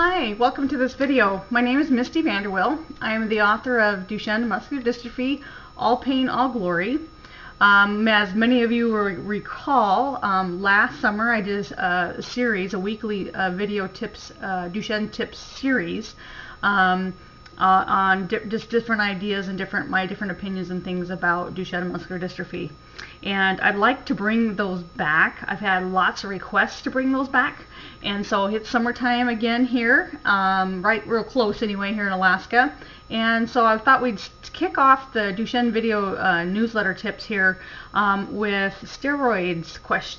Hi, welcome to this video. My name is Misty Vanderwill. I am the author of Duchenne Muscular Dystrophy, All Pain, All Glory. As many of you will recall, last summer I did a series, a weekly video tips, Duchenne tips series on just different ideas and my different opinions and things about Duchenne Muscular Dystrophy. And I'd like to bring those back. I've had lots of requests to bring those back. And so it's summertime again here, right real close anyway here in Alaska. And so I thought we'd kick off the Duchenne video newsletter tips here with steroids,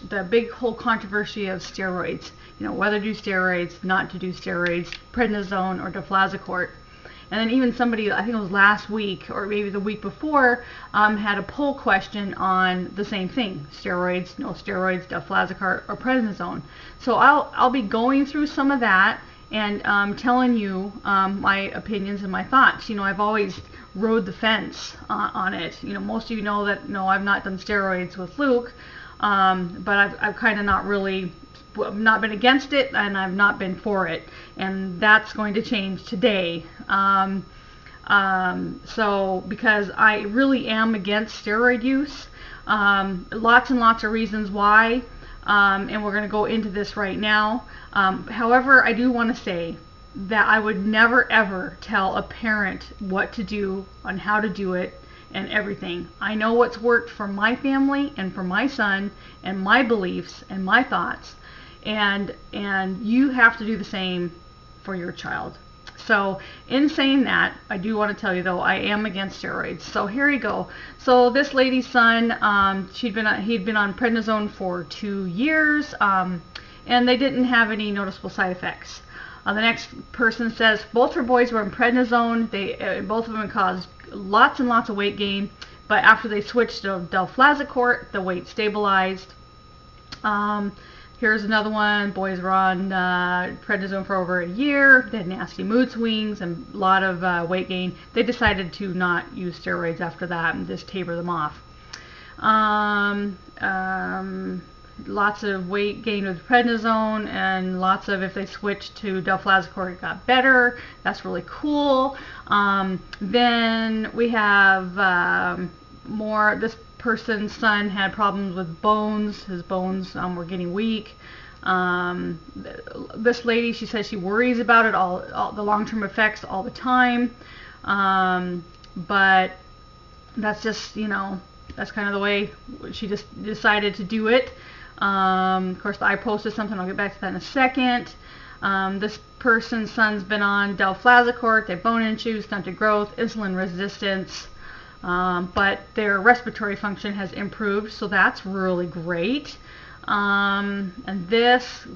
the big whole controversy of steroids. You know, whether to do steroids, not to do steroids, prednisone or deflazacort. And then even somebody, I think it was last week or maybe the week before, had a poll question on the same thing: steroids, no steroids, deflazacort, or prednisone. So I'll be going through some of that and telling you my opinions and my thoughts. You know, I've always rode the fence on it. You know, most of you know that I've not done steroids with Luke, but I've kind of not been against it, and I've not been for it, and that's going to change today. So because I really am against steroid use, lots and lots of reasons why, and we're going to go into this right now. However, I do want to say that I would never ever tell a parent what to do, on how to do it, and everything. I know what's worked for my family and for my son and my beliefs and my thoughts. And you have to do the same for your child. So in saying that, I do want to tell you though, I am against steroids. So here you go. So this lady's son, he'd been on prednisone for 2 years, and they didn't have any noticeable side effects. The next person says both her boys were on prednisone. Both of them caused lots and lots of weight gain, but after they switched to deflazacort, the weight stabilized. Here's another one. Boys were on prednisone for over a year. They had nasty mood swings and a lot of weight gain. They decided to not use steroids after that and just taper them off. Lots of weight gain with prednisone, and lots of, if they switched to deflazacort, it got better. That's really cool. Then we have more. This person's son had problems with bones. His bones were getting weak. This lady, she says she worries about it, all the long-term effects all the time. But that's just, that's kind of the way she just decided to do it. Of course, I posted something. I'll get back to that in a second. This person's son's been on deflazacort. They have bone issues, stunted growth, insulin resistance. But their respiratory function has improved, so that's really great. And this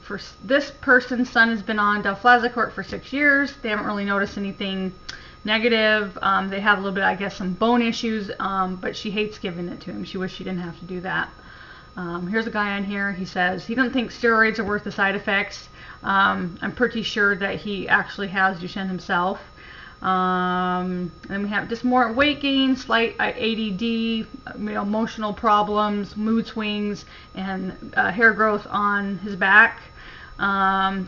person's son has been on deflazacort for 6 years. They haven't really noticed anything negative. They have a little bit, I guess, some bone issues, but she hates giving it to him. She wished she didn't have to do that. Here's a guy on here. He says he doesn't think steroids are worth the side effects. I'm pretty sure that he actually has Duchenne himself. And we have just more weight gain, slight ADD, emotional problems, mood swings, and hair growth on his back.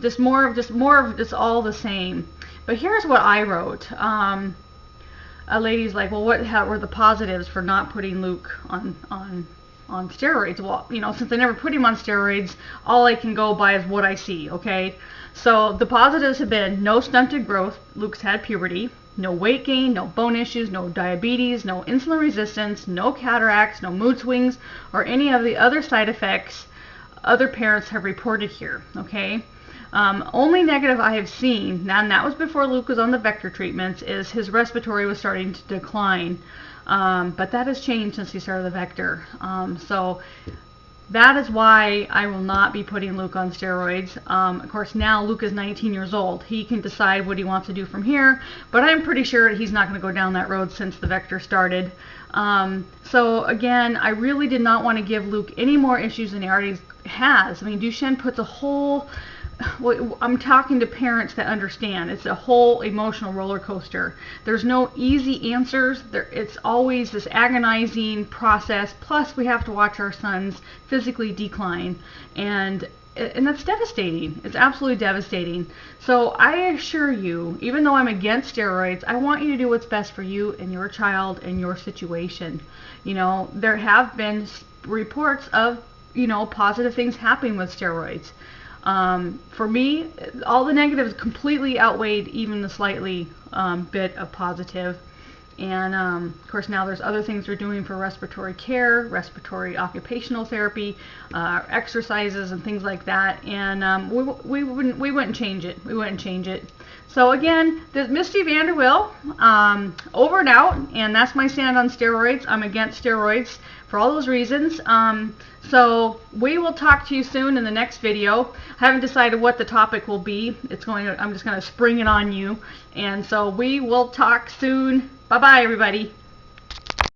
Just more of all the same. But here's what I wrote. A lady's like, well, what were the positives for not putting Luke on steroids? Well, since I never put him on steroids, all I can go by is what I see, okay? So the positives have been no stunted growth. Luke's had puberty. No weight gain, no bone issues, no diabetes, no insulin resistance, no cataracts, no mood swings, or any of the other side effects other parents have reported here, okay? Only negative I have seen, and that was before Luke was on the vector treatments, is his respiratory was starting to decline. But that has changed since he started the vector. So that is why I will not be putting Luke on steroids. Of course, now Luke is 19 years old. He can decide what he wants to do from here, but I'm pretty sure he's not going to go down that road since the vector started. So again, I really did not want to give Luke any more issues than he already has. I mean, Duchenne puts a whole... I'm talking to parents that understand. It's a whole emotional roller coaster. There's no easy answers. It's always this agonizing process. Plus, we have to watch our sons physically decline. And and that's devastating. It's absolutely devastating. So I assure you, even though I'm against steroids, I want you to do what's best for you and your child and your situation. You know, there have been reports of, you know, positive things happening with steroids. For me, all the negatives completely outweighed even the slightly bit of positive. And of course now there's other things we're doing for respiratory care, respiratory occupational therapy, exercises and things like that. And we wouldn't change it. We wouldn't change it. So again, this Misty Vanderwill, over and out, and that's my stand on steroids. I'm against steroids for all those reasons. So we will talk to you soon in the next video. I haven't decided what the topic will be. I'm just going to spring it on you. And so we will talk soon. Bye-bye, everybody.